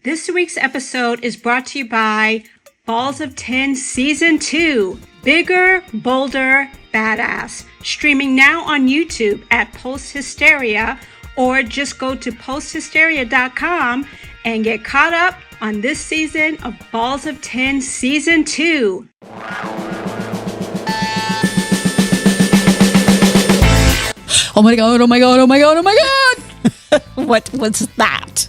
This week's episode is brought to you by Balls of 10 Season 2, Bigger, Bolder, Badass. Streaming now on YouTube at Post Hysteria, or just go to posthysteria.com and get caught up on this season of Balls of 10 Season 2. Oh my god, oh my god, oh my god, oh my god! What was that?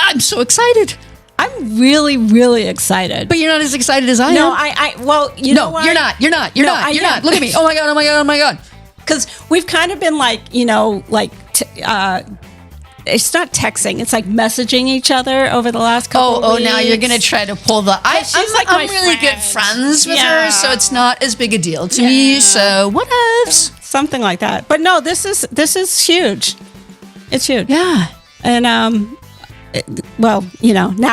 I'm so excited. I'm really, really excited. But you're not as excited as I am. Well, you know what? You're not. You're not. Look at me. Oh my god, oh my god, oh my god. Because we've kind of been like, it's not texting, it's like messaging each other over the last couple of weeks. Now you're going to try to pull the... I'm really good friends with her, so it's not as big a deal to me, so what ifs? Something like that. But no, this is huge. It's huge. Yeah. And, now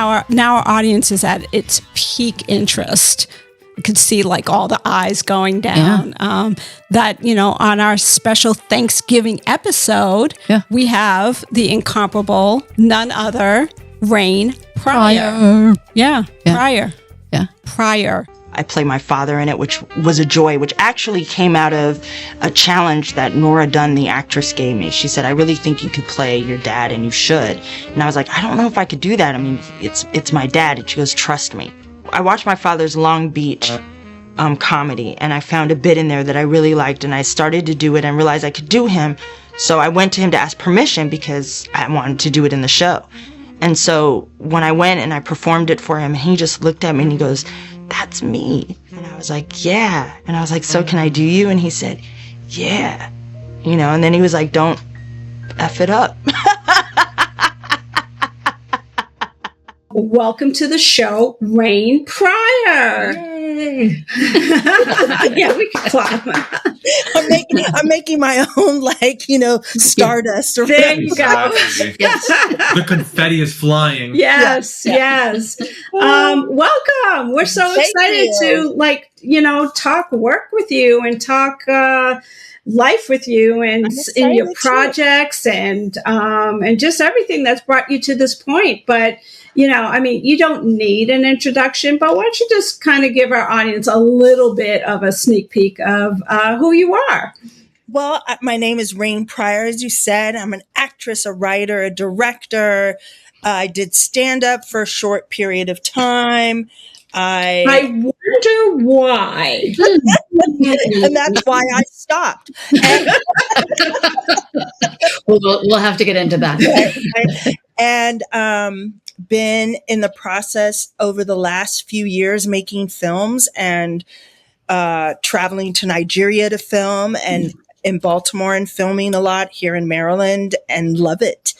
our audience is at its peak interest. You could see like all the eyes going down. Yeah. On our special Thanksgiving episode, we have the incomparable, none other, Rain Pryor. Pryor. Yeah. Pryor. I play my father in it, which was a joy, which actually came out of a challenge that Nora Dunn, the actress, gave me. She said, I really think you could play your dad and you should. And I was like, I don't know if I could do that. I mean, it's my dad. And she goes, trust me. I watched my father's Long Beach comedy, and I found a bit in there that I really liked, and I started to do it and realized I could do him. So I went to him to ask permission because I wanted to do it in the show. And so when I went and I performed it for him, he just looked at me and he goes, that's me. And I was like, yeah. And I was like, so can I do you? And he said, yeah. And then he was like, don't F it up. Welcome to the show, Rain Pryor. Yay. Yeah, we can clap. I'm making my own, stardust. Or there you go. Yes. The confetti is flying. Yes. Welcome. We're so excited to talk work with you and talk life with you and in your projects and just everything that's brought you to this point. But you don't need an introduction, but why don't you just kind of give our audience a little bit of a sneak peek of who you are? Well, my name is Rain Pryor, as you said. I'm an actress, a writer, a director. I did stand-up for a short period of time. I wonder why. And that's why I stopped. We'll have to get into that. And been in the process over the last few years making films and traveling to Nigeria to film and in Baltimore and filming a lot here in Maryland and love it.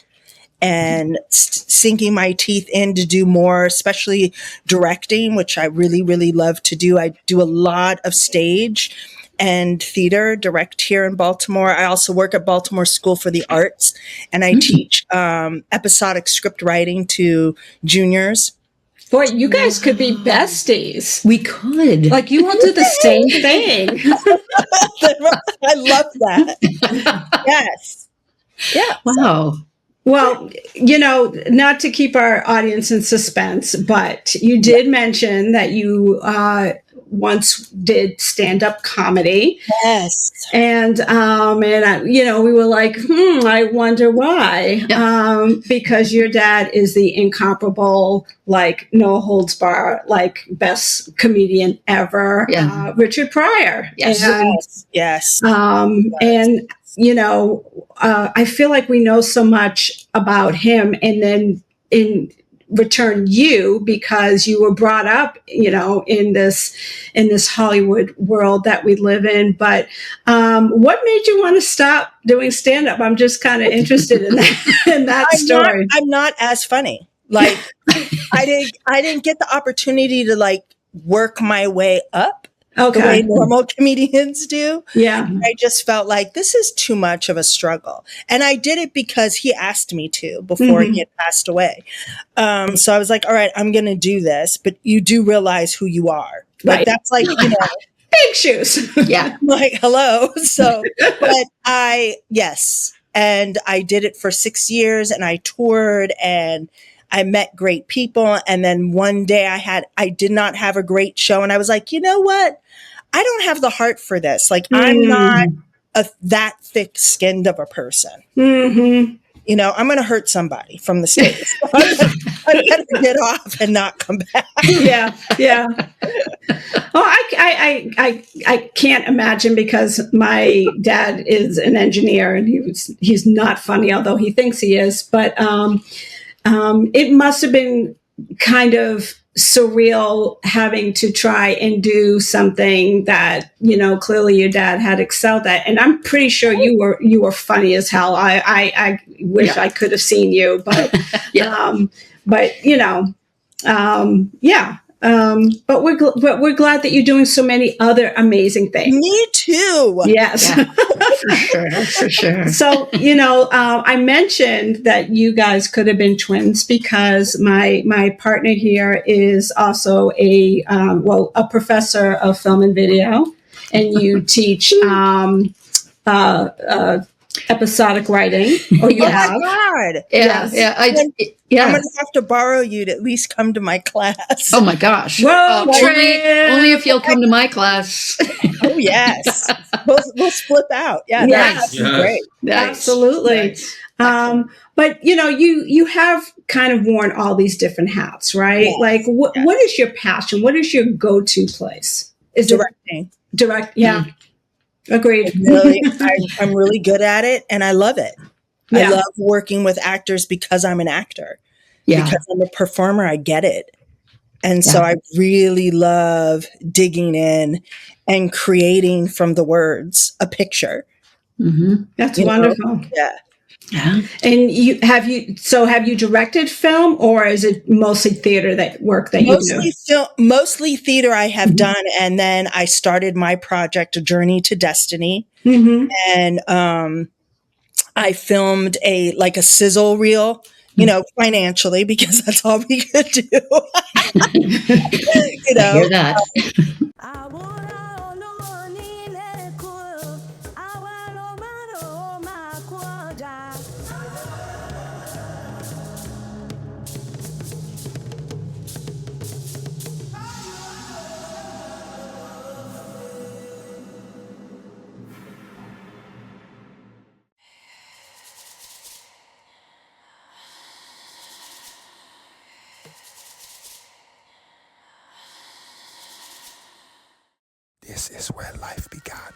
And sinking my teeth in to do more, especially directing, which I really, really love to do. I do a lot of stage and theater, direct here in Baltimore. I also work at Baltimore School for the Arts, and I teach episodic script writing to juniors. Boy, you guys could be besties. We could. Like, you will do the same thing. I love that. Yes. Yeah. Wow. Well, not to keep our audience in suspense, but you did mention that you once did stand-up comedy. Yes. And we were like, I wonder why. Yeah. Because your dad is the incomparable, no holds bar, best comedian ever, Richard Pryor. Yes. Yes. And I feel like we know so much about him, and then in return you, because you were brought up, in this Hollywood world that we live in. But what made you want to stop doing stand-up? I'm just kind of interested in that story. I'm not as funny. I didn't get the opportunity to work my way up. Okay. The way normal comedians do. Yeah. I just felt like this is too much of a struggle. And I did it because he asked me to before he had passed away. So I was like, all right, I'm going to do this. But you do realize who you are. Right. That's big shoes. Yeah. Hello. So, but yes. And I did it for 6 years and I toured and I met great people. And then one day I did not have a great show. And I was like, you know what? I don't have the heart for this. Like, I'm not that thick skinned of a person. Mm-hmm. You know, I'm going to hurt somebody from the stage. I better get off and not come back. Yeah. Oh, I can't imagine, because my dad is an engineer and he's not funny, although he thinks he is. But it must have been kind of surreal having to try and do something that, you know, clearly your dad had excelled at. And I'm pretty sure you were funny as hell. I wish I could have seen you, but but you know, but we're glad that you're doing so many other amazing things. Me too. Yes, for sure. So, you know, I mentioned that you guys could have been twins because my partner here is also a professor of film and video, and you teach episodic writing. Or you have? My God. Yeah, Yes. Yeah. I'm going to have to borrow you to at least come to my class. Oh my gosh. Road Only if you'll come to my class. Oh, yes. We'll split out. Yeah, Yes. that's great. Nice. Absolutely. Nice. But you know, you have kind of worn all these different hats, right? Yes. Like, what is your passion? What is your go-to place? Is Directing. it direct? Yeah. Agreed. I'm really good at it, and I love it. Yeah. I love working with actors because I'm an actor. Yeah. Because I'm a performer, I get it. And so I really love digging in and creating from the words a picture. Mm-hmm. That's You know? wonderful. Yeah. Yeah. And have you directed film, or is it mostly theater that you do? Mostly theater I have done, and then I started my project, A Journey to Destiny, and I filmed a sizzle reel, you know, financially, because that's all we could do. You know, I hear that. This is where life began.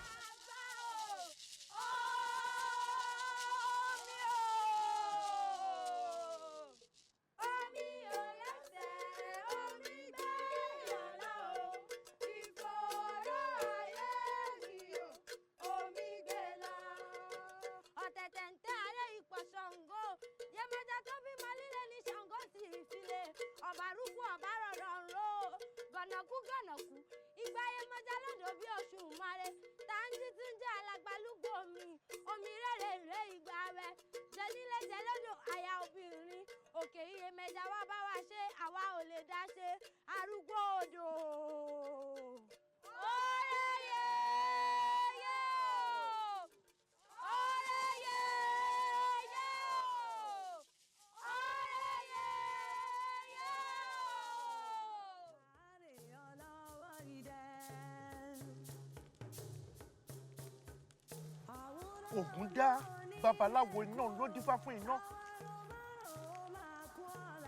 Ògún dá babaláwo iná ló dífá fún iná.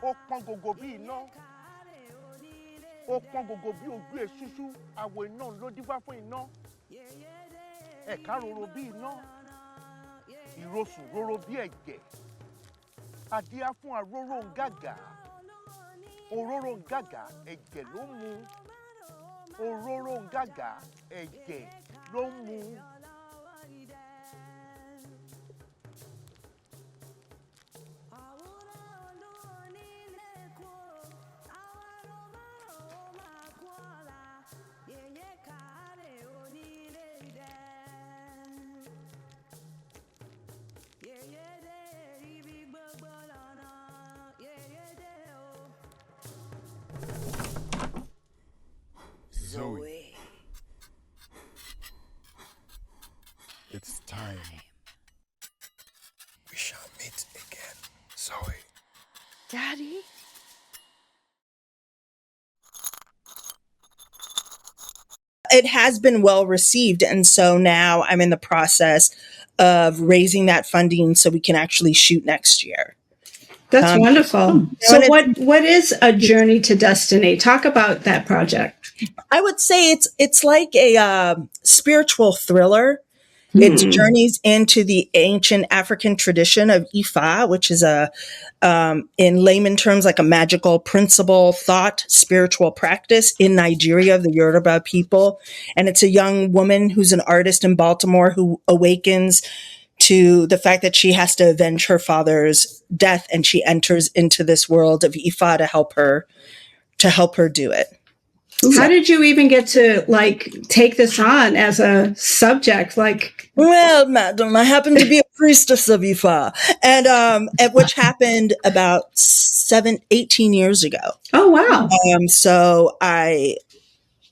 Ó pọ́n gògò bí iná. Ó pọ́n gògò bí ojú èṣùṣù. Àwọ̀ iná ló dífá fún iná. Ẹ̀ka roro bí iná. Ìrosùn roro bí ẹ̀jẹ̀. Adíá fún aróró ńgàgà. Òróró ńgàgà ẹ̀jẹ̀ ló mu. Òróró ńgàgà ẹ̀jẹ̀ ló mu. Zoe. It's time. We shall meet again, Zoe. Daddy? it has been well received. And so now I'm in the process of raising that funding so we can actually shoot next year. That's wonderful. So what is A Journey to Destiny? Talk about that project. I would say it's like a spiritual thriller. It journeys into the ancient African tradition of Ifa, which is in layman terms, like a magical principle, thought, spiritual practice in Nigeria of the Yoruba people. And it's a young woman who's an artist in Baltimore who awakens to the fact that she has to avenge her father's death, and she enters into this world of Ifa to help her do it. How did you even get to take this on as a subject? Well, madam, I happen to be a priestess of Ifa, and which happened about 18 years ago. Oh, wow. So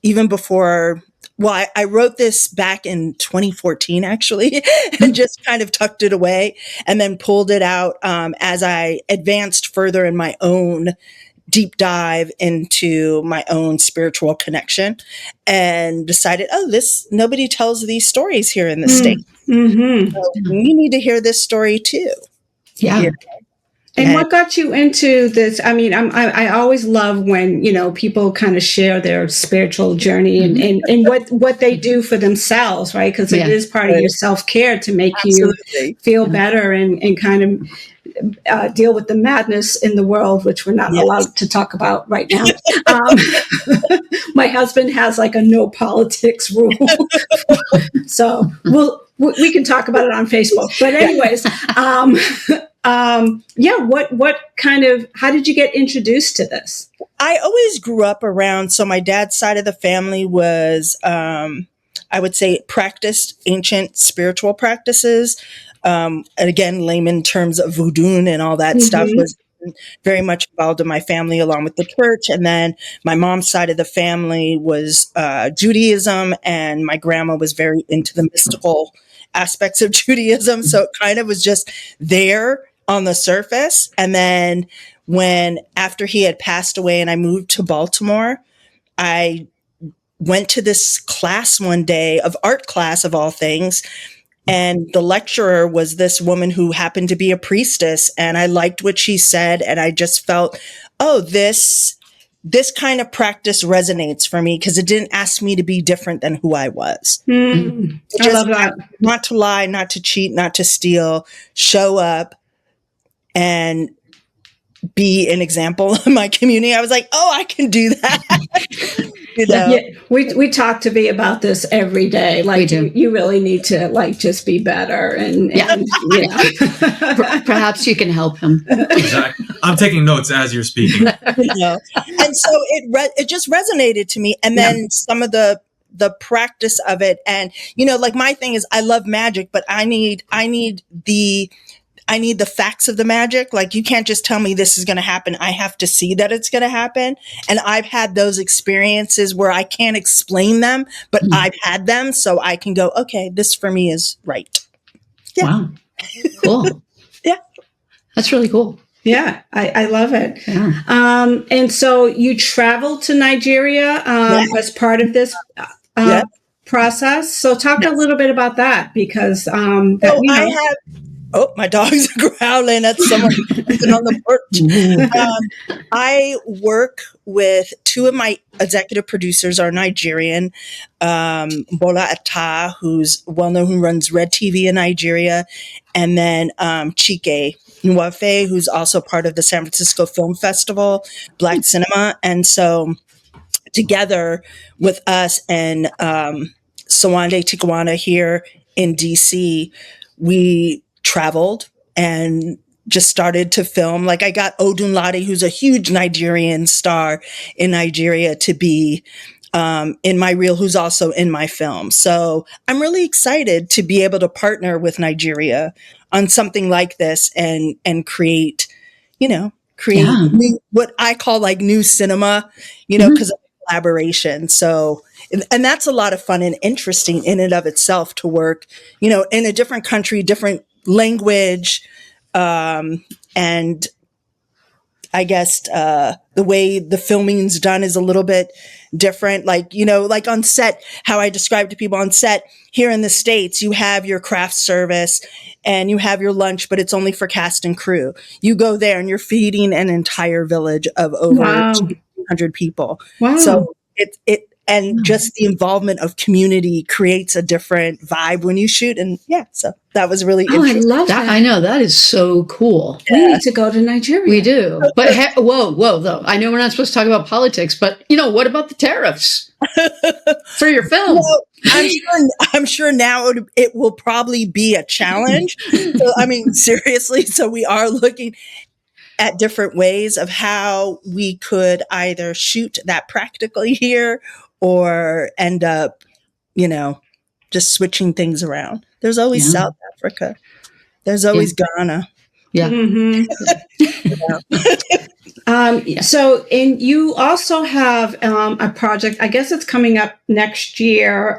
even before, I wrote this back in 2014, actually, and just kind of tucked it away and then pulled it out as I advanced further in my own deep dive into my own spiritual connection, and decided, nobody tells these stories here in the state. Mm-hmm. So we need to hear this story too. Yeah. Here. And what got you into this? I mean, I always love when, people kind of share their spiritual journey and what they do for themselves, right? Because it is part of your self-care to make you feel better and kind of deal with the madness in the world, which we're not allowed to talk about right now. My husband has a no politics rule. So we can talk about it on Facebook. But anyways, how did you get introduced to this? I always grew up around, so my dad's side of the family was, I would say, practiced ancient spiritual practices. And again, layman terms of voodoo and all that stuff was very much involved in my family along with the church. And then my mom's side of the family was Judaism, and my grandma was very into the mystical aspects of Judaism. So it kind of was just there on the surface. And then after he had passed away and I moved to Baltimore, I went to this class one day, of art class of all things. And the lecturer was this woman who happened to be a priestess. And I liked what she said. And I just felt, this kind of practice resonates for me, because it didn't ask me to be different than who I was. I love that. Not to lie, not to cheat, not to steal, show up and be an example of my community. I was like, I can do that. Yeah, we talk to V about this every day. You really need to just be better, and perhaps you can help him. Exactly. I'm taking notes as you're speaking. And so it just resonated to me. And then some of the practice of it, and my thing is, I love magic, but I need the facts of the magic. You can't just tell me this is going to happen. I have to see that it's going to happen. And I've had those experiences where I can't explain them, but I've had them. So I can go, okay, this for me is right. Yeah. Wow. Cool. Yeah. That's really cool. Yeah, I love it. Yeah. And so you traveled to Nigeria as part of this process. So talk a little bit about that, because my dogs are growling at someone sitting on the porch. I work with two of my executive producers are Nigerian. Bola Atta, who's well-known, who runs Red TV in Nigeria. And then Chike Nwafe, who's also part of the San Francisco Film Festival, Black Cinema. And so together with us and Sawande Tikwana here in DC, we traveled and just started to film. I got Odunlade, who's a huge Nigerian star in Nigeria, to be in my reel, who's also in my film. So I'm really excited to be able to partner with Nigeria on something like this and create new, what I call new cinema, because of collaboration. So, and that's a lot of fun and interesting in and of itself, to work, in a different country, different language, and I guess, the way the filming's done is a little bit different. Like, like on set, how I describe to people on set here in the States, you have your craft service and you have your lunch, but it's only for cast and crew. You go there and you're feeding an entire village of over 200 people. Wow. So and just the involvement of community creates a different vibe when you shoot. And so that was really interesting. I love that. I know, that is so cool. We need to go to Nigeria. We do. But whoa, though. I know we're not supposed to talk about politics, but what about the tariffs for your film? Well, I'm sure now it will probably be a challenge. So, I mean, seriously. So we are looking at different ways of how we could either shoot that practically here or end up, just switching things around. There's always South Africa. There's always Ghana. Yeah. Mm-hmm. So, and you also have a project, I guess it's coming up next year,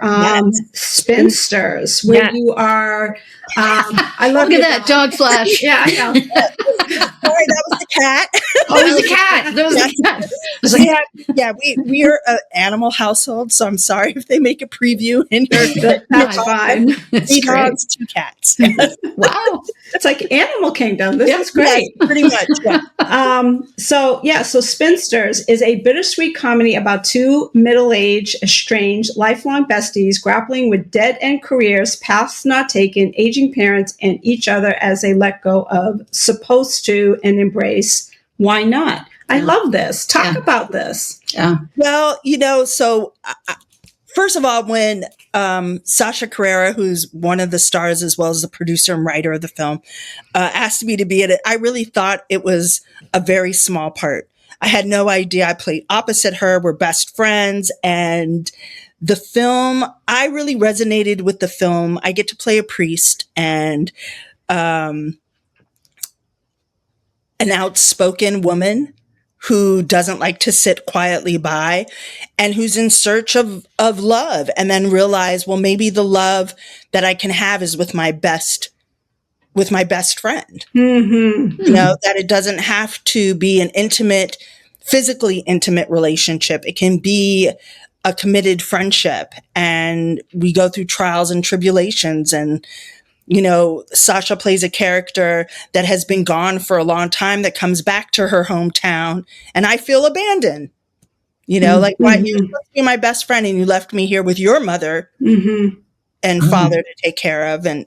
Spinsters, where you are, I love Look at that dog flash. Yeah, I know. Sorry, that was the cat. Oh, it was the cat. That was the cat. I was like, we are an animal household, so I'm sorry if they make a preview in your That's fine. 3 dogs, 2 cats. wow. It's like Animal Kingdom. This is great. Yes, pretty much. Yeah. So Spinsters is a bittersweet comedy about 2 middle-aged, estranged, lifelong besties grappling with dead-end careers, paths not taken, aging parents, and each other as they let go of, supposed to, and embrace why not. I love this. Talk about this. Yeah. Well, so first of all, when Sasha Carrera, who's one of the stars as well as the producer and writer of the film, asked me to be in it, I really thought it was a very small part. I had no idea. I played opposite her. We're best friends. And the film, I really resonated with the film. I get to play a priest and an outspoken woman who doesn't like to sit quietly by and who's in search of love, and then realize, well, maybe the love that I can have is with my best friend. Mm-hmm. That it doesn't have to be an physically intimate relationship. It can be a committed friendship, and we go through trials and tribulations. And Sasha plays a character that has been gone for a long time that comes back to her hometown, and I feel abandoned. Like, why you're supposed to be my best friend and you left me here with your mother and father to take care of. And,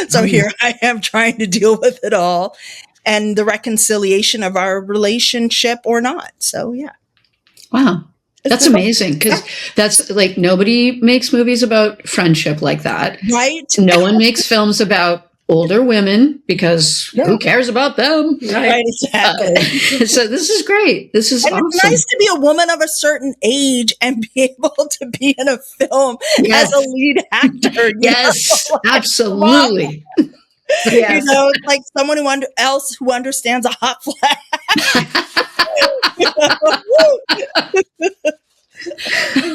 so here I am trying to deal with it all and the reconciliation of our relationship or not. So, yeah. Wow. That's amazing, because that's like, nobody makes movies about friendship like that. Right. No one makes films about older women, because who cares about them? Right, exactly. So this is great. This is awesome. It's nice to be a woman of a certain age and be able to be in a film as a lead actor. Yes, absolutely. Yes. Like someone else who understands a hot flash.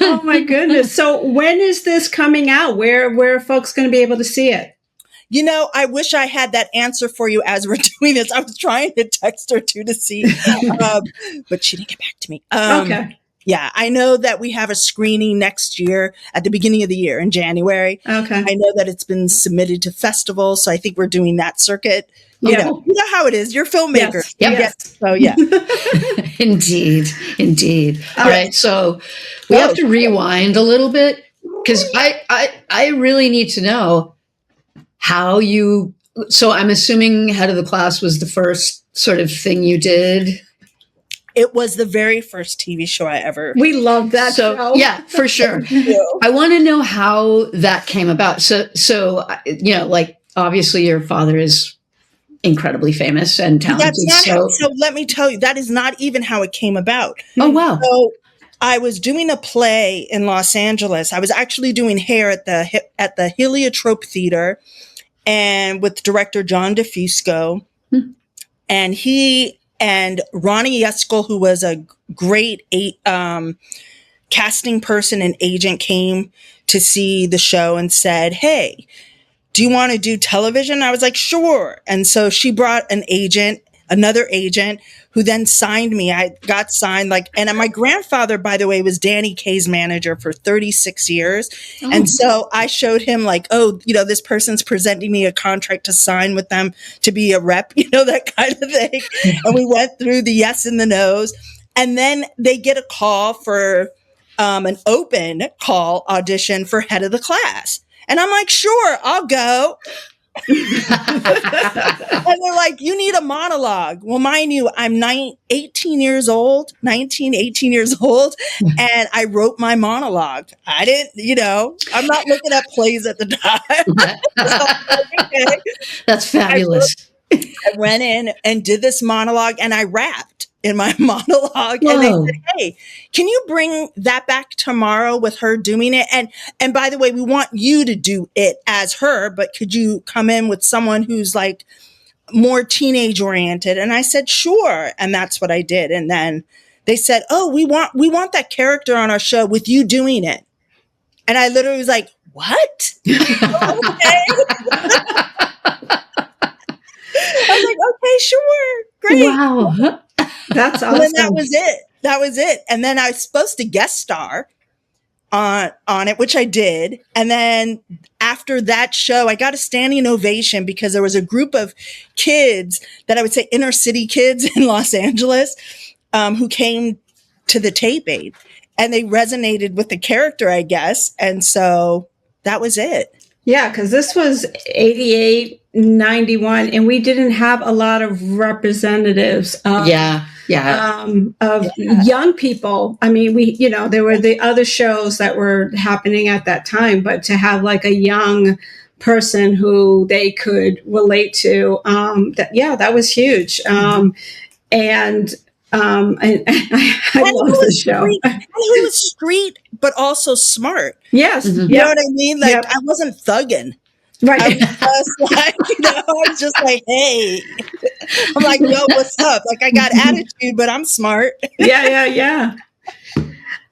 Oh my goodness. So when is this coming out? Where are folks going to be able to see it? I wish I had that answer for you as we're doing this. I was trying to text her too to see, but she didn't get back to me. Okay. Yeah, I know that we have a screening next year at the beginning of the year in January. Okay. I know that it's been submitted to festivals, so I think we're doing that circuit. You know how it is. You're filmmakers. Yes. So yeah. Indeed. All right. So we have to rewind a little bit, because I really need to know how you. So I'm assuming Head of the Class was the first sort of thing you did. It was the very first TV show I ever. We love that show. Yeah, for sure. I want to know how that came about. So like, obviously your father is incredibly famous and talented. So let me tell you, that is not even how it came about. Oh, wow. So I was doing a play in Los Angeles. I was actually doing hair at the Heliotrope Theater, and with director John DeFusco. And he and Ronnie Yeskel, who was a great casting person and agent, came to see the show and said, "Hey, do you want to do television?" I was like, "Sure." And so she brought an agent, another agent who then signed me. I got signed and my grandfather, by the way, was Danny Kaye's manager for 36 years. Oh. And so I showed him this person's presenting me a contract to sign with them to be a rep, that kind of thing. And we went through the yes and the no's. And then they get a call for an open call audition for head of the class. And I'm like, sure, I'll go. And they're like, you need a monologue. Well, mind you, I'm 18 years old, and I wrote my monologue. I didn't, I'm not looking at plays at the time. So, okay. That's fabulous. I went in and did this monologue, and I rapped in my monologue. Whoa. And they said, hey, can you bring that back tomorrow with her doing it? And by the way, we want you to do it as her, but could you come in with someone who's more teenage oriented? And I said, sure. And that's what I did. And then they said, oh, we want that character on our show with you doing it. And I literally was like, what? Okay. I was like, okay, sure. Great. Wow. That's awesome. And then that was it. And then I was supposed to guest star on it, which I did. And then after that show, I got a standing ovation because there was a group of kids that I would say inner city kids in Los Angeles who came to the taping, and they resonated with the character, I guess. And so that was it. Yeah, because this was 88, 91, and we didn't have a lot of representatives of young people. I mean, there were the other shows that were happening at that time, but to have a young person who they could relate to, that was huge. And I love the show. And he was street, but also smart. Yes. Mm-hmm. You know what I mean? I wasn't thugging. Right. I was just hey. I'm like, yo, what's up? I got attitude, but I'm smart. Yeah.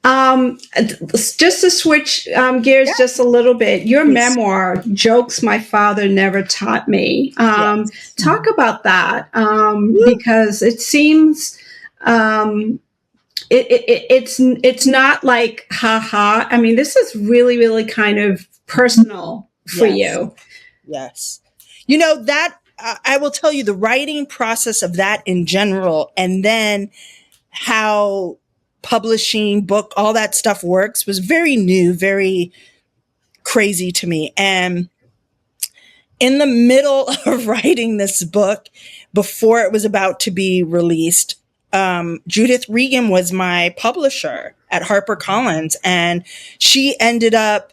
Just to switch gears just a little bit, your memoir, Jokes My Father Never Taught Me. Talk about that because it seems it's not like ha. I mean, this is really, really kind of personal for you. Yes. That I will tell you the writing process of that in general, and then how publishing, book, all that stuff works was very new, very crazy to me. And in the middle of writing this book, before it was about to be released, Judith Regan was my publisher at HarperCollins, and she ended up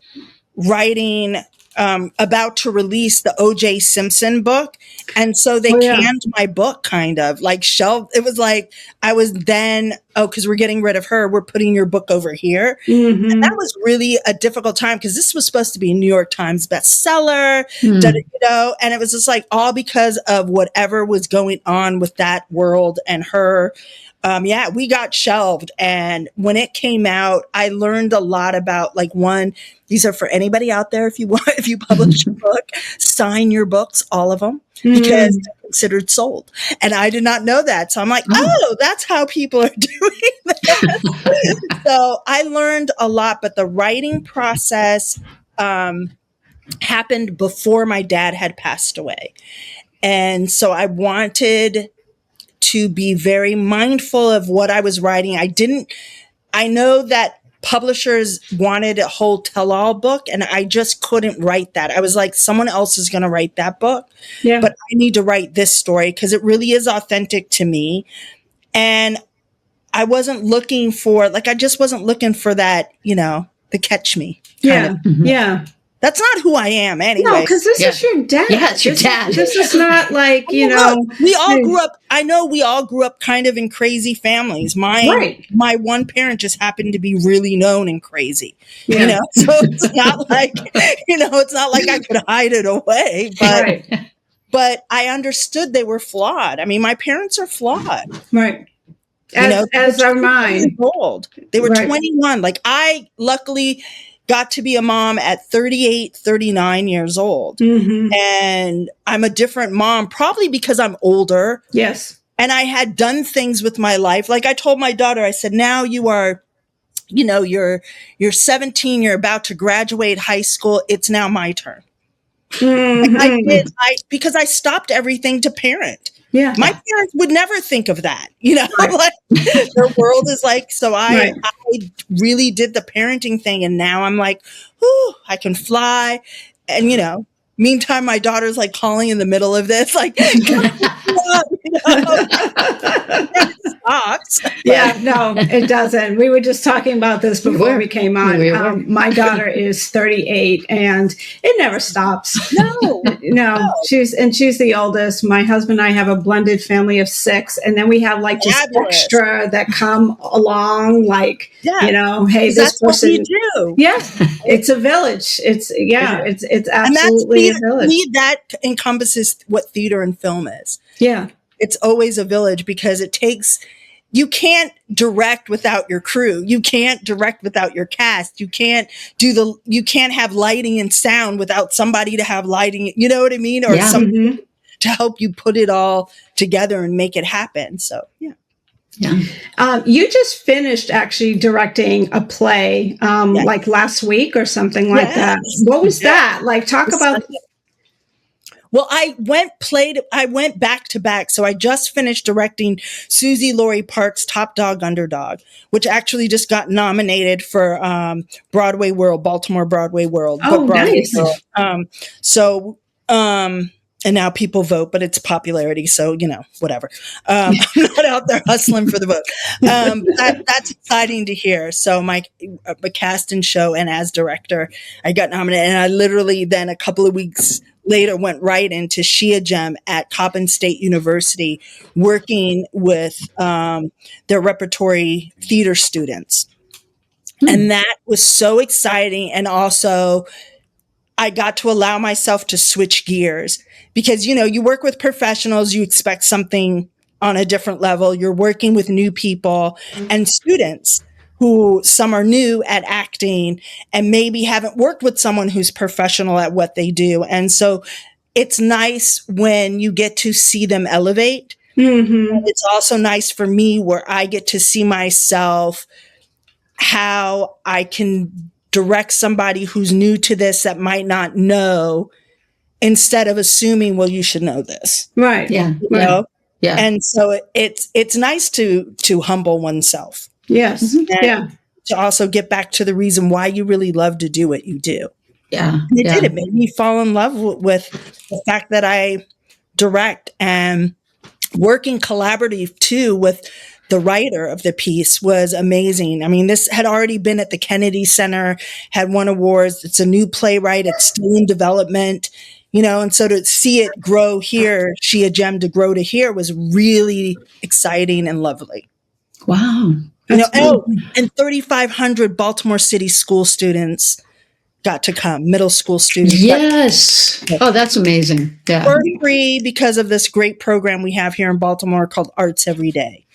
writing about to release the O.J. Simpson book. And so they canned my book, kind of shelved. It was I was then, because we're getting rid of her, we're putting your book over here. Mm-hmm. And that was really a difficult time because this was supposed to be a New York Times bestseller, and it was just all because of whatever was going on with that world and her. We got shelved. And when it came out, I learned a lot about one, these are for anybody out there. If you publish a book, sign your books, all of them, because they're considered sold. And I did not know that. So I'm like, oh, that's how people are doing this. So I learned a lot, but the writing process, happened before my dad had passed away. And so I wanted to be very mindful of what I was writing. I know that publishers wanted a whole tell-all book, and I just couldn't write that. I was like, someone else is going to write that book, but I need to write this story because it really is authentic to me. And I wasn't looking for, I just wasn't looking for that, the catch me. Yeah. That's not who I am anyway. No, because this is your dad. Yeah, it's your dad. This is not we all grew up, I know we all grew up kind of in crazy families. My one parent just happened to be really known and crazy, so it's not it's not like I could hide it away, but I understood they were flawed. I mean, my parents are flawed. Right. As are mine. Old. They were 21. I luckily got to be a mom at 38, 39 years old. Mm-hmm. And I'm a different mom, probably because I'm older. Yes. And I had done things with my life. Like I told my daughter, I said, now you are, you're 17, you're about to graduate high school. It's now my turn. Mm-hmm. Because I stopped everything to parent. Yeah. My parents would never think of that, Right. like their world is like, so Right. I really did the parenting thing. And now I'm like, whew, I can fly. And, meantime, my daughter's like calling in the middle of this, like, it stops. Yeah, no, it doesn't. We were just talking about this before we came on. We were. My daughter is 38 and it never stops. No, she's the oldest. My husband and I have a blended family of 6. And then we have like just Fabulous. extra that come along, like, hey, this That's person. what we do. Yeah, it's a village. It's absolutely a village. That encompasses what theater and film is. Yeah. It's always a village because you can't direct without your crew. You can't direct without your cast. You can't have lighting and sound without somebody to have lighting. You know what I mean? Or something to help you put it all together and make it happen. So, yeah. You just finished actually directing a play, like last week or something like that. What was that? Like, talk about. Well, I went back to back. So I just finished directing Susie Laurie Park's Top Dog Underdog, which actually just got nominated for Baltimore Broadway World. Oh, nice. World. And now people vote, but it's popularity. So, whatever. I'm not out there hustling for the vote. That's exciting to hear. So my cast and show and as director, I got nominated. And I literally then a couple of weeks later went right into Shia Gem at Coppin State University, working with their repertory theater students. And that was so exciting. And also I got to allow myself to switch gears because, you work with professionals, you expect something on a different level. You're working with new people and students who some are new at acting and maybe haven't worked with someone who's professional at what they do. And so it's nice when you get to see them elevate. Mm-hmm. It's also nice for me where I get to see myself, how I can direct somebody who's new to this that might not know, instead of assuming, well, you should know this. Right. Yeah. You know? Yeah. And so it's nice to humble oneself. Yes. And to also get back to the reason why you really love to do what you do. Yeah. And it did. It made me fall in love with the fact that I direct and working collaborative too with the writer of the piece was amazing. I mean, this had already been at the Kennedy Center, had won awards. It's a new playwright. It's still in development, and so to see it grow here, Shia Gem to grow to here was really exciting and lovely. Wow. And 3,500 Baltimore City school students got to come, middle school students. Yes. Oh, that's amazing. Yeah. For free because of this great program we have here in Baltimore called Arts Every Day.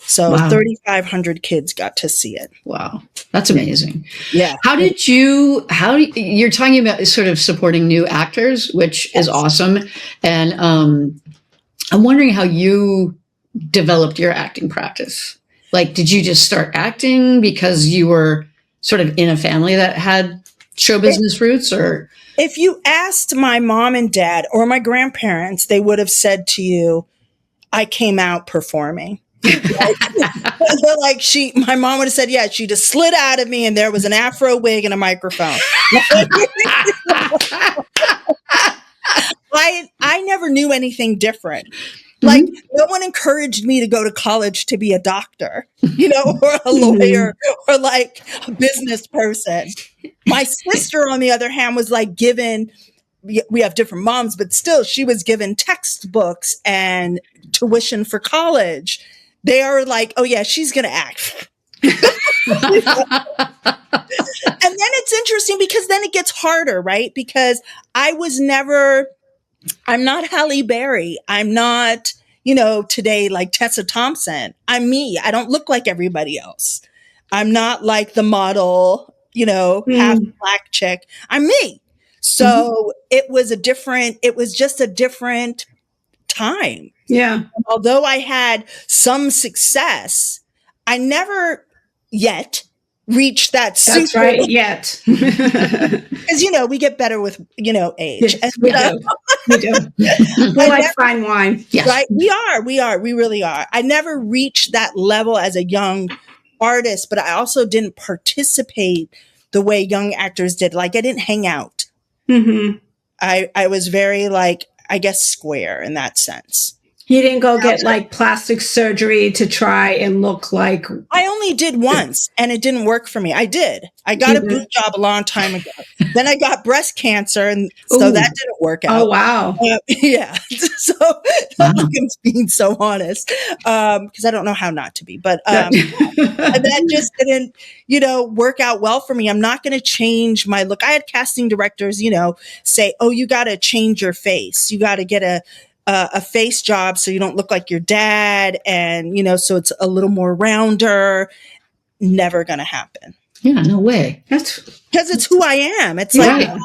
So 3,500 kids got to see it. Wow. That's amazing. Yeah. You're talking about sort of supporting new actors, which is awesome. And I'm wondering how you developed your acting practice. Like, did you just start acting because you were sort of in a family that had show business roots, or? If you asked my mom and dad or my grandparents, they would have said to you, I came out performing. They're like, my mom would have said, yeah, she just slid out of me and there was an afro wig and a microphone. I never knew anything different. Like, no one encouraged me to go to college to be a doctor, or a lawyer or like a business person. My sister, on the other hand, was like we have different moms, but still she was given textbooks and tuition for college. They are like, oh yeah, she's going to act. And then it's interesting because then it gets harder, right? Because I'm not Halle Berry. I'm not, today like Tessa Thompson. I'm me. I don't look like everybody else. I'm not like the model, half black chick. I'm me. So it was just a different time. Yeah. Although I had some success, I never yet reached that That's super, right. Yet. because, we get better with, age. Yes, we do. We do. We I like never- fine wine. Yes. Right? We really are. I never reached that level as a young artist, but I also didn't participate the way young actors did. Like, I didn't hang out. Mm-hmm. I was very, like, I guess, square in that sense. You didn't go get like plastic surgery to try and look like. I only did once and it didn't work for me. I did. I got a boob job a long time ago. Then I got breast cancer, and so Ooh. that didn't work out. Oh, wow. Yeah. So I'm being so honest, because I don't know how not to be, but that just didn't, work out well for me. I'm not going to change my look. I had casting directors, say, oh, you got to change your face. You got to get a face job so you don't look like your dad, and so it's a little more rounder. Never gonna happen. Yeah, no way. That's because it's who I am. It's Right. like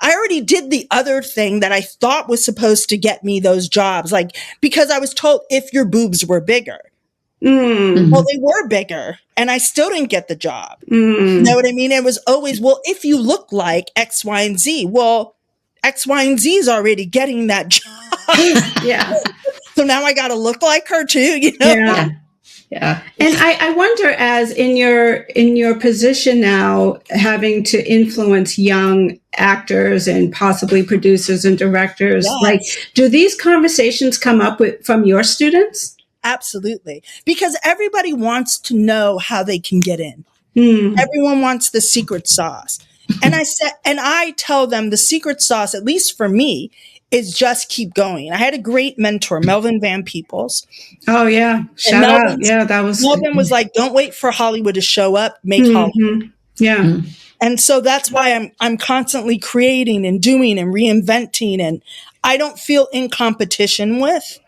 I already did the other thing that I thought was supposed to get me those jobs, like because I was told if your boobs were bigger. Well, they were bigger, and I still didn't get the job. You know what I mean? It was always, well, if you look like X, Y, and Z, well, X, Y, and Z is already getting that job. Yeah. So now I got to look like her too, Yeah. Yeah. And I wonder, as in your position now, having to influence young actors and possibly producers and directors, Yes. like, do these conversations come up from your students? Absolutely. Because everybody wants to know how they can get in. Everyone wants the secret sauce. And I tell them the secret sauce, at least for me, is just keep going. I had a great mentor, Melvin Van Peebles. Oh yeah. Shout out. Yeah, that was Melvin was like, don't wait for Hollywood to show up, make Hollywood. Yeah. And so that's why I'm constantly creating and doing and reinventing, and I don't feel in competition with,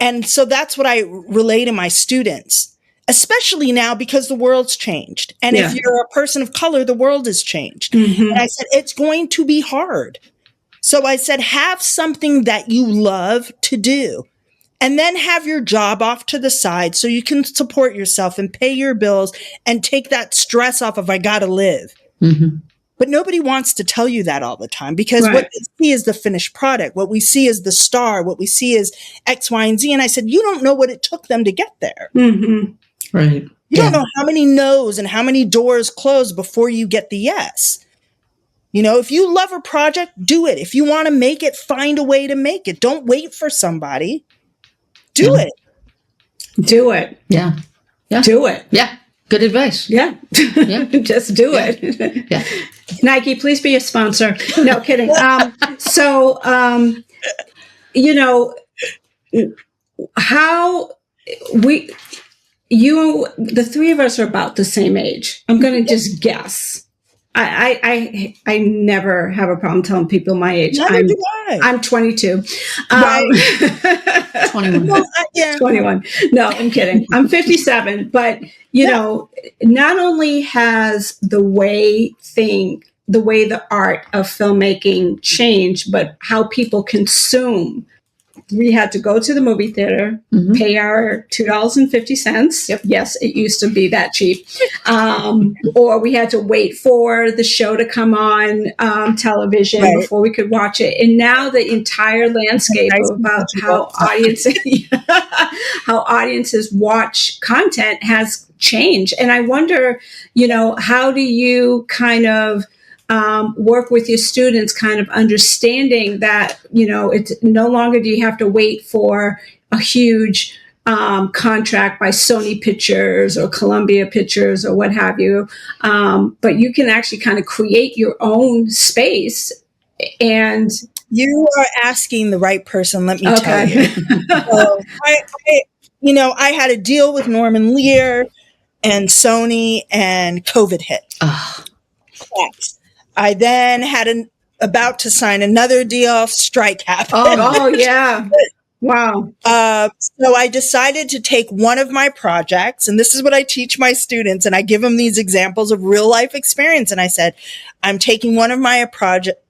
and so that's what I relay to my students, especially now because the world's changed. And if you're a person of color, the world has changed. And I said, it's going to be hard. So I said, have something that you love to do, and then have your job off to the side so you can support yourself and pay your bills and take that stress off of I got to live. But nobody wants to tell you that all the time, because what they see is the finished product. What we see is the star. What we see is X, Y, and Z. And I said, you don't know what it took them to get there. Right. You don't know how many no's and how many doors close before you get the yes. If you love a project, do it. If you want to make it, find a way to make it. Don't wait for somebody. Do it. Do it. Yeah. Do it. Yeah. Good advice. Yeah. Yeah. Just do it. Yeah. Nike, please be a sponsor. No kidding. How the three of us are about the same age. I'm going to just guess. I never have a problem telling people my age. Neither do I. I'm 22. Right. 21. Well, yeah. 21. No, I'm kidding. I'm 57. But, not only has the way the art of filmmaking changed, but how people consume. We had to go to the movie theater, pay our $2.50. Yep. Yes, it used to be that cheap. Or we had to wait for the show to come on television before we could watch it. And now the entire landscape about how audiences watch content has changed. And I wonder, how do you kind of work with your students, kind of understanding that, it's no longer do you have to wait for a huge contract by Sony Pictures or Columbia Pictures or what have you, but you can actually kind of create your own space. And you are asking the right person, let me tell you. So I had a deal with Norman Lear and Sony, and COVID hit. I then had about to sign another deal. Strike happened. Oh yeah. Wow. So I decided to take one of my projects, and this is what I teach my students, and I give them these examples of real life experience. And I said, I'm taking one of my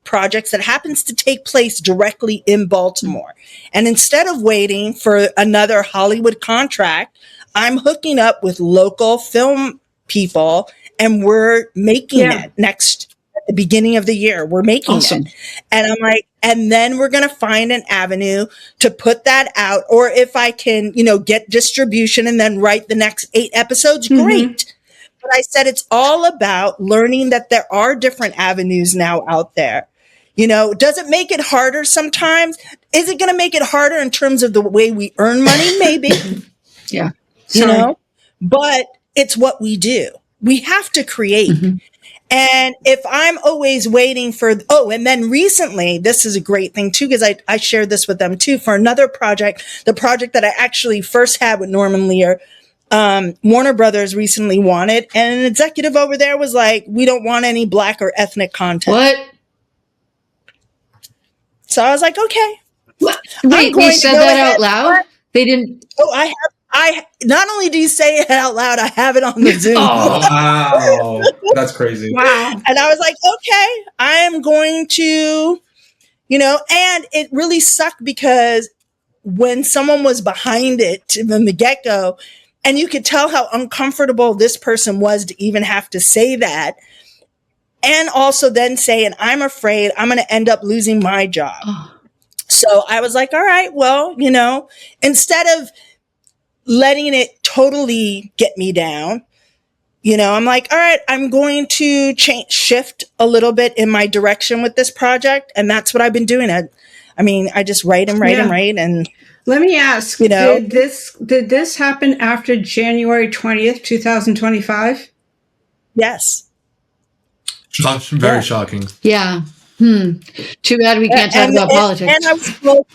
projects that happens to take place directly in Baltimore. And instead of waiting for another Hollywood contract, I'm hooking up with local film people, and we're making it at the beginning of the year. We're making it. And I'm like, and then we're going to find an avenue to put that out. Or if I can, get distribution and then write the next 8 episodes, great. But I said, it's all about learning that there are different avenues now out there. Does it make it harder sometimes? Is it going to make it harder in terms of the way we earn money? Maybe. Yeah. But it's what we do. We have to create. And if I'm always waiting for, and then recently, this is a great thing too, because I shared this with them too, for another project, the project that I actually first had with Norman Lear, Warner Brothers recently wanted, and an executive over there was like, we don't want any Black or ethnic content. What? So I was like, okay. What? Wait, they said that out loud? They didn't. Oh, I not only do you say it out loud, I have it on the Zoom. Oh, wow. That's crazy. Wow. And I was like, okay, I am going to, and it really sucked because when someone was behind it from the get-go, and you could tell how uncomfortable this person was to even have to say that. And also then saying, I'm afraid I'm going to end up losing my job. Oh. So I was like, all right, well, instead of letting it totally get me down, I'm like, all right, I'm going to shift a little bit in my direction with this project. And that's what I've been doing. I just write and write and write. And let me ask, did this happen after January 20th, 2025? Yes. Very shocking. Yeah. Too bad we can't talk about politics. And I was told,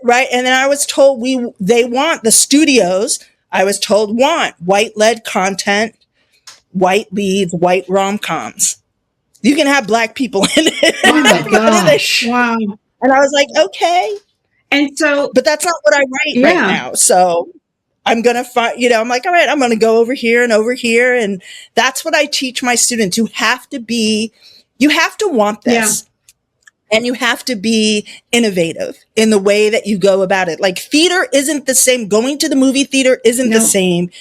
right? And then I was told they want the studios. I was told want white-led content, white leads, white rom-coms. You can have Black people in it. Oh my gosh! Wow. And I was like, okay. And so, but that's not what I write right now. So I'm going to find, I'm like, all right, I'm going to go over here and over here. And that's what I teach my students. You have to want this. Yeah. And you have to be innovative in the way that you go about it. Like theater isn't the same. Going to the movie theater isn't the same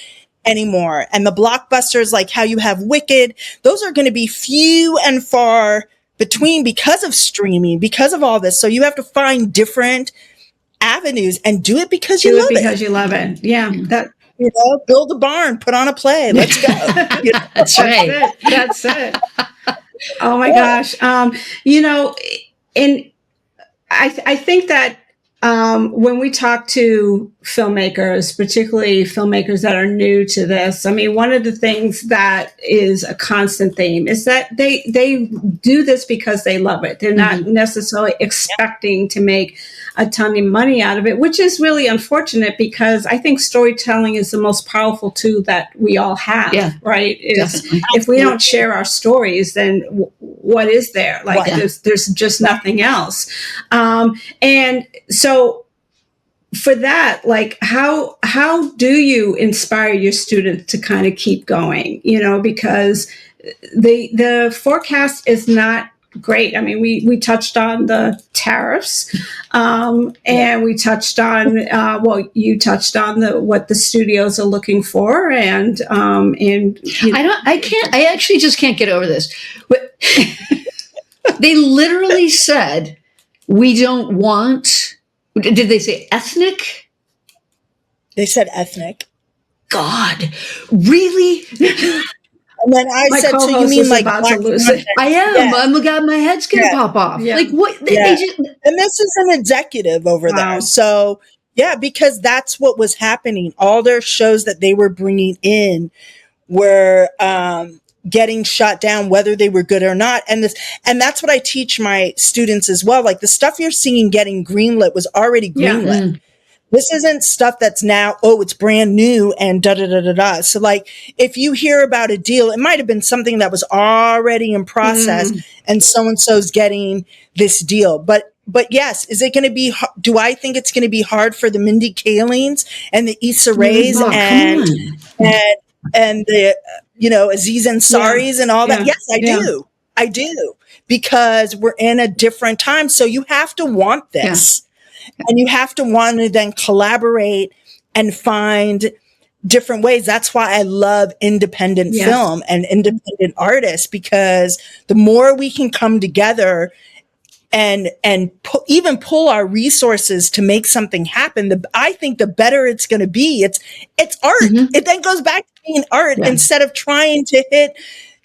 anymore. And the blockbusters, like how you have Wicked, those are going to be few and far between because of streaming, because of all this. So you have to find different avenues and do it because you love it. Because you love it. Yeah. That, build a barn, put on a play. Let's go. That's right. That's it. Oh my gosh. And I think that when we talk to filmmakers, particularly filmmakers that are new to this, one of the things that is a constant theme is that they do this because they love it. They're not necessarily expecting to make a ton of money out of it, which is really unfortunate because I think storytelling is the most powerful tool that we all have, right? If we don't share our stories, then what is there? Like there's just nothing else. And so for that, like how do you inspire your students to kind of keep going? Because the forecast is not great. We touched on the tariffs, and we touched on you touched on what the studios are looking for, and I actually just can't get over this. They literally said, we don't want. Did they say ethnic? They said ethnic. God, really? And then I said, so you mean like Black content? I am. Yeah. Oh my God, my head's going to pop off. Yeah. Like what? They just, and this is an executive over there. So because that's what was happening. All their shows that they were bringing in were getting shot down, whether they were good or not. And that's what I teach my students as well. Like the stuff you're seeing getting greenlit was already greenlit. Yeah. This isn't stuff that's now, it's brand new and da-da-da-da-da. So like, if you hear about a deal, it might have been something that was already in process and so-and-so's getting this deal. But yes, is it going to be, do I think it's going to be hard for the Mindy Kalings and the Issa Raes and the, Aziz Ansari's and all that? Yeah. Yes, I do. I do. Because we're in a different time. So you have to want this. And you have to want to then collaborate and find different ways. That's why I love independent film and independent artists, because the more we can come together and even pull our resources to make something happen, I think the better it's going to be. It's art. It then goes back to being art instead of trying to hit,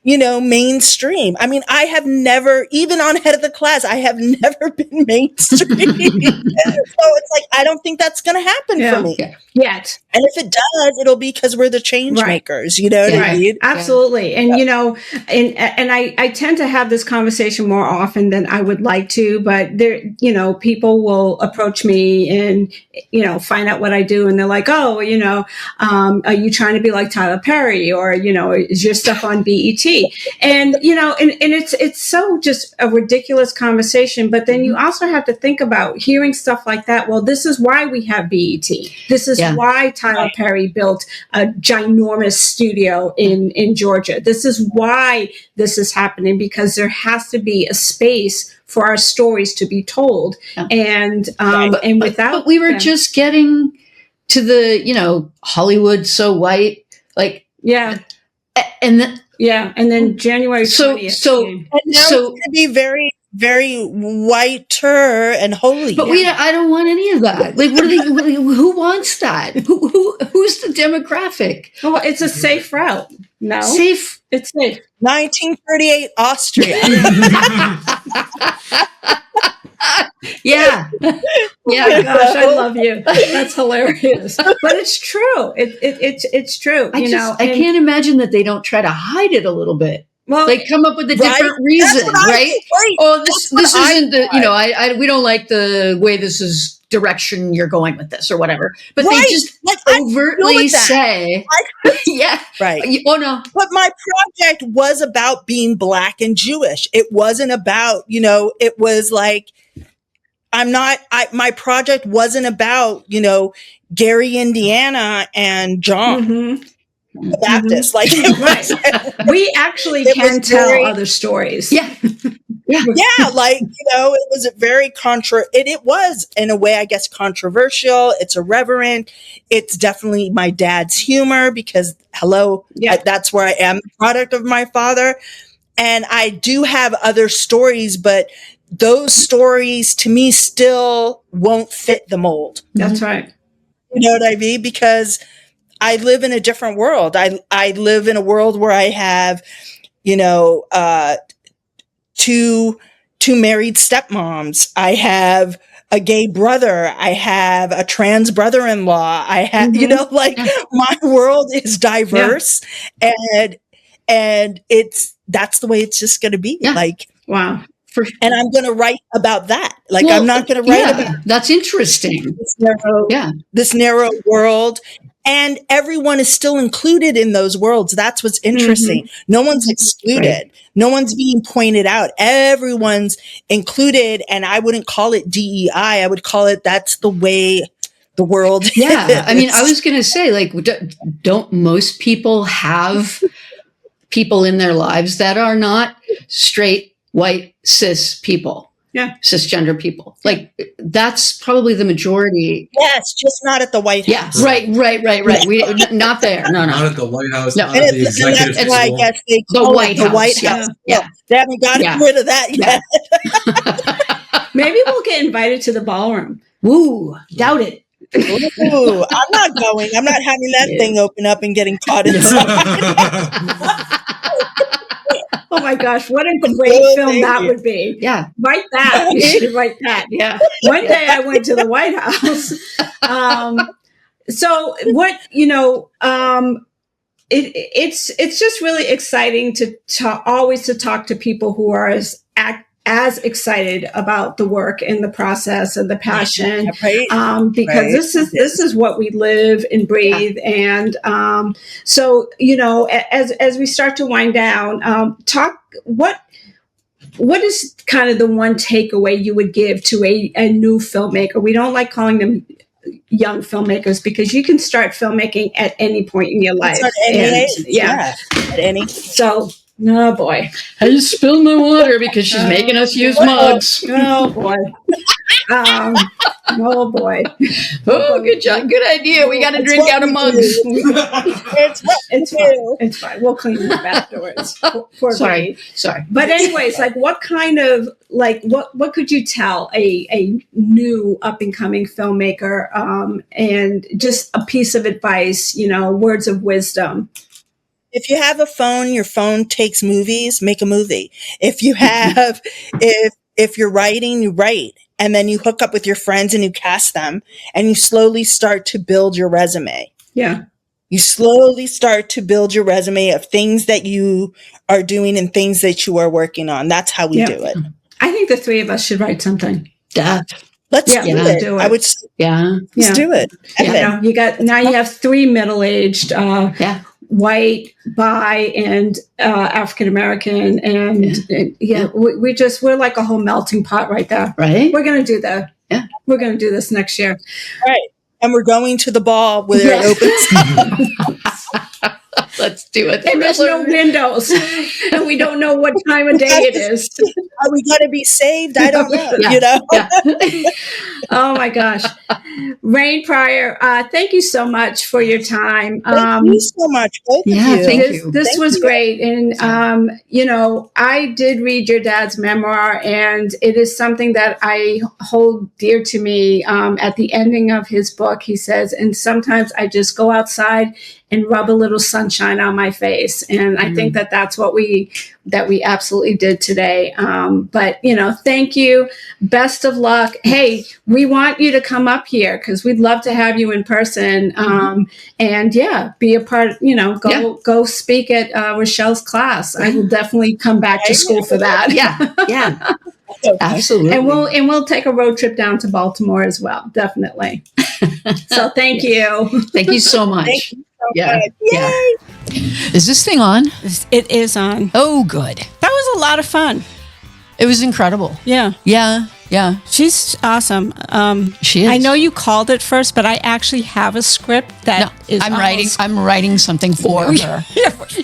mainstream. I mean, I have never, even on Head of the Class, I have never been mainstream. So it's like, I don't think that's going to happen for me yet. And if it does, it'll be because we're the change makers. You know what I mean? Absolutely. And, and I tend to have this conversation more often than I would like to, but there, people will approach me and, find out what I do. And they're like, oh, are you trying to be like Tyler Perry, or, is your stuff on BET? And, and it's so just a ridiculous conversation. But then you also have to think about hearing stuff like that. Well, this is why we have BET. This is why Tyler Perry built a ginormous studio in Georgia. This is why this is happening, because there has to be a space for our stories to be told. And without, but we were just getting to the, Hollywood so white, like, and then, and then January 20th. And now it's going to be very, very whiter and holy. But I don't want any of that. Like, who wants that? Who's the demographic? Well, it's a safe route. No, safe. It's safe. 1938 Austria. Yeah. Gosh, I love you. That's hilarious. But it's true. It's true. I can't imagine that they don't try to hide it a little bit. Well, they come up with a different reason, right? Oh, this isn't the, we don't like the way this is direction you're going with this or whatever. But they just overtly say, oh no. But my project was about being Black and Jewish. It wasn't about, it was like, my project wasn't about, Gary, Indiana and John. The Baptist, like we actually can tell other stories. Like, it was a very it was in a way, I guess, controversial. It's irreverent. It's definitely my dad's humor because that's where I am, the product of my father. And I do have other stories, but those stories to me still won't fit the mold. That's right. You know what I mean? Because I live in a different world. I live in a world where I have, two married stepmoms. I have a gay brother. I have a trans brother-in-law. I have, my world is diverse and that's the way it's just going to be. Like, wow. And I'm going to write about that. Like, I'm not going to write about that's interesting. This narrow world. And everyone is still included in those worlds. That's what's interesting. No one's excluded. Right. No one's being pointed out. Everyone's included. And I wouldn't call it DEI. I would call it, that's the way the world is. I mean, I was going to say, like, don't most people have people in their lives that are not straight, white, cis people? Cisgender people. Like, that's probably the majority. Yes, just not at the White House. Right. We not there. No. Not at the White House. No. Not at the executive that's why I guess they call the White House. Yeah. They haven't gotten rid of that yet. Maybe we'll get invited to the ballroom. Woo, doubt it. Ooh, I'm not going. I'm not having that thing open up and getting caught inside. Oh my gosh, what a great film that would be. Yeah. Write that. You should write that. Yeah. One day I went to the White House. So what, it's just really exciting to talk to people who are as excited about the work and the process and the passion, because this is what we live and breathe. And so, as we start to wind down, what is kind of the one takeaway you would give to a new filmmaker? We don't like calling them young filmmakers because you can start filmmaking at any point in your life. At any age. Yeah. At any. So, oh boy. I just spilled my water because she's making us use mugs. Oh boy. Oh boy. Oh, good job. Good idea. We got to drink out of mugs. It's fine. It's fine. We'll clean them up afterwards. Sorry. But anyways, like what kind of, like, what could you tell a new up and coming filmmaker, and just a piece of advice, words of wisdom? If you have a phone, your phone takes movies, make a movie. If you have, if you're writing, you write. And then you hook up with your friends and you cast them and you slowly start to build your resume. Yeah. You slowly start to build your resume of things that you are doing and things that you are working on. That's how we do it. I think the three of us should write something. Yeah. Let's do it. I would say, let's do it. Now you have three middle-aged, white, bi, and African American, and we're like a whole melting pot right there. Right. We're gonna do that. Yeah. We're gonna do this next year. Right. And we're going to the ball where it opens. Let's do it. And there's no windows, and we don't know what time of day it is. Are we going to be saved? I don't know. Oh my gosh, Rain Pryor, thank you so much for your time. Thank you so much. Both of you. Thank you. This was great, and I did read your dad's memoir, and it is something that I hold dear to me. At the ending of his book, he says, "And sometimes I just go outside and rub a little sunshine on my face." And I think that's what we absolutely did today. But, thank you. Best of luck. Hey, we want you to come up here because we'd love to have you in person. And be a part, go speak at Rochelle's class. I will definitely come back to school for that. Yeah. Absolutely. And we'll take a road trip down to Baltimore as well. Definitely. So thank you. Thank you so much. Thank you so much. Yay. Is this thing on? It is on. Oh, good. That was a lot of fun. It was incredible. Yeah. She's awesome. She is. I know you called it first, but I actually have a script that is. I'm writing something for her.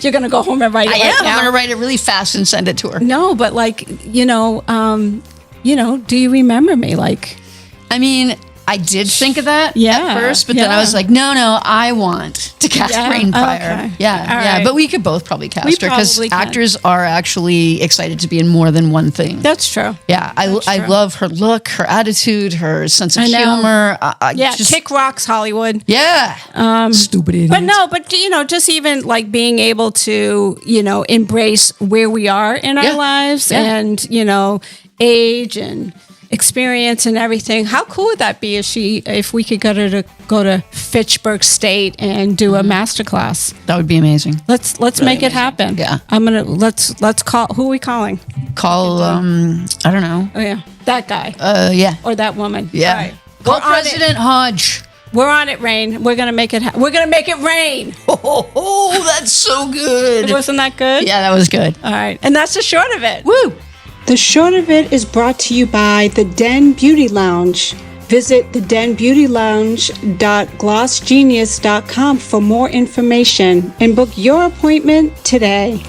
You're gonna go home and write it. I am. I'm gonna write it really fast and send it to her. No, but do you remember me? I mean, I did think of that at first, but then I was like, no, I want to cast Rain Pryor. Okay. Right. But we could both probably cast her because actors are actually excited to be in more than one thing. That's true. Yeah, I love her look, her attitude, her sense of humor. Kick rocks Hollywood. Yeah. Stupid idiot. But just even being able to, embrace where we are in our lives and, age and experience and everything. How cool would that be if we could get her to go to Fitchburg State and do a masterclass? That would be amazing. Let's really make it happen. Yeah. Let's call. Who are we calling? Call I don't know. Oh yeah, that guy. Or that woman. Yeah. All right. Call President Hodge. We're on it, Rain. We're gonna make it. We're gonna make it rain. Oh, that's so good. Wasn't that good? Yeah, that was good. All right, and that's the short of it. Woo. The short of it is brought to you by the Den Beauty Lounge. Visit thedenbeautylounge.glossgenius.com for more information and book your appointment today.